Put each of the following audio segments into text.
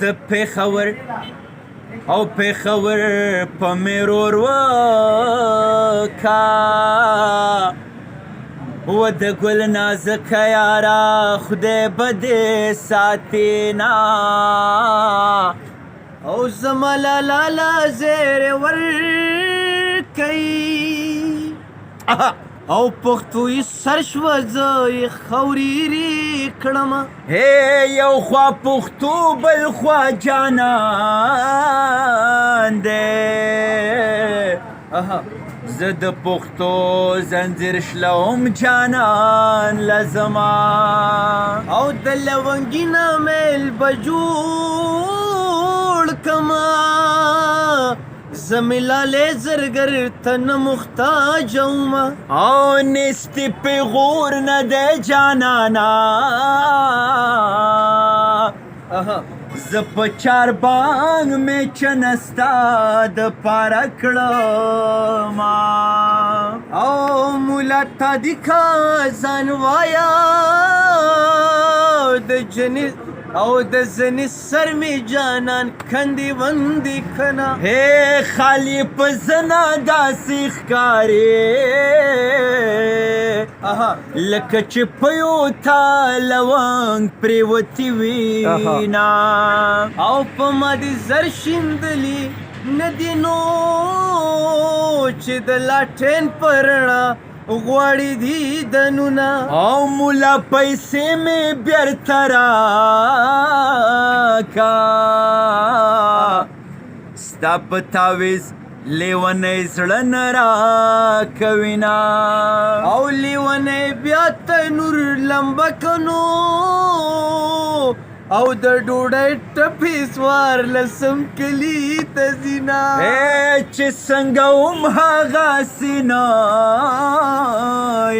د پېښور او پېښور په مرور وکا و د ګل نازکه یاره خدای به دې ساتینا او زما لالا زیر ورکوي او پښتوی سر شوه زه یې خوریري کړمه یو خوا پښتو بل خوا جانان دی زه د پښتو زنځیر شلوم جانان لزما او د لونګینه میل به جوړ کما زمیلالی زرګر ته نه محتاج ومه او نیستې پیغور نه دی جانانا زه په چار بانګ مې چنه ستا دپاره کړمه او مولا تا دي کا ځان وایه د جنې او د زنې سر می جانان کندې وندې کنه خالي په زنه داسې ښکارې لکه چې په یو تا لونګ پرېوتې وینا او په ما دې زر شیندلي نه دي نو چې د لاټین په رڼا غواړي دیدنونه او مولا پیسې مې بیرته راکا ستا په تاویز لیونی زړه نه راکوینه او لیونی بیا تنور لمبه کنو او د ډوډۍ ټپې څوارلسم کلي ته ځینه چې څنګه وم هغسې نه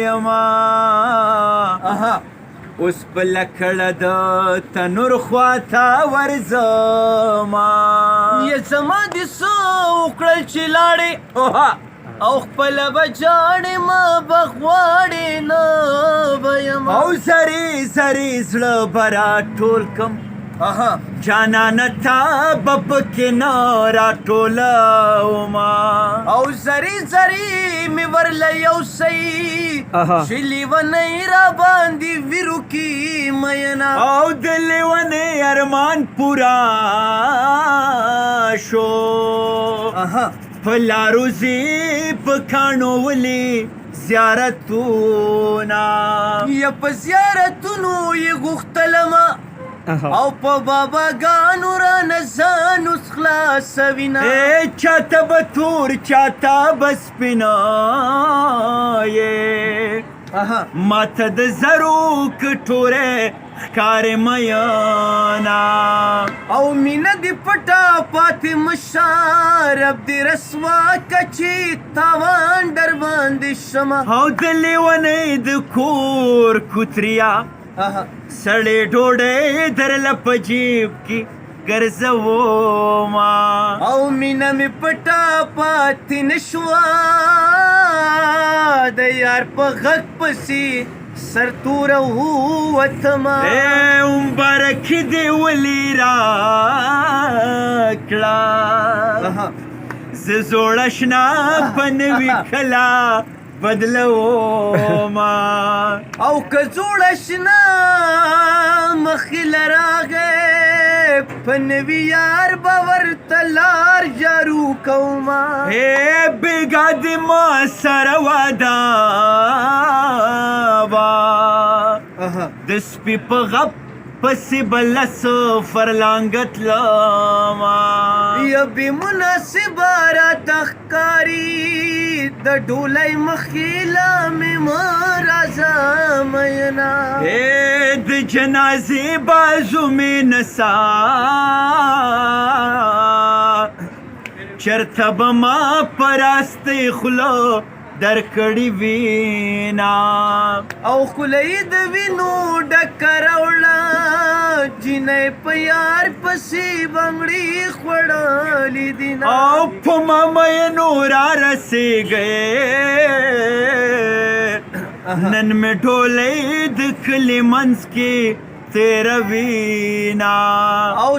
یمه اوس په لکړه د تنور خواته ورځمه یې زما دې څه وکړل چې لاړې او خپله به جاړې ما به غواړې نه به یم او زرې زرې زړه به راټول کم جانانه تا به پکې نه راټولومه او زرې زرې مې ورله یوسئ چې لیونی را باندې ویرو کې مینا او د لیونی ارمان پورا شو په لارو ځې په کاڼو ولې زیارتونه یا په زیارتونو یې غوښتلمه او په باباګانو رانه ځان اوس خلاصوینه چاته به تور چاته به سپینه ماته د زرو کټوری ښکارې میانا او مینه دې پټه پاتې مشه رب دې رسوا که چې تاوان در باندې شمه او د لیونۍ د کور کوتریا سړې ډوډۍ درله په جیب کې ګرځومه او مینه مې پټه پاتې نه شوه د یار په غږ پسې سرتوره ووتمه مبارکي دې ولې راکړه زه زوړه شنه په نوي کله بدلومه او که زوړه شنه مخې له راغې په نوي یار به ورته لار جارو کومه بېګا دې ما سره واده د سپي په غپ پسې به لس فرلانګه تلمه یا بې مناسبه راته ښکاري د ډولۍ مخې له مې مه راځه مینا د جنازې بازو مې نسا چرته به ما په راستۍ خوله درکړې وینا او خوله یې د وینو ډکه راوړه جینۍ په یار پسې بنګړي خوړلې دینه او په ما مینو رارسېږې نن مې ډولۍ د کلي منځ کې تیروینا او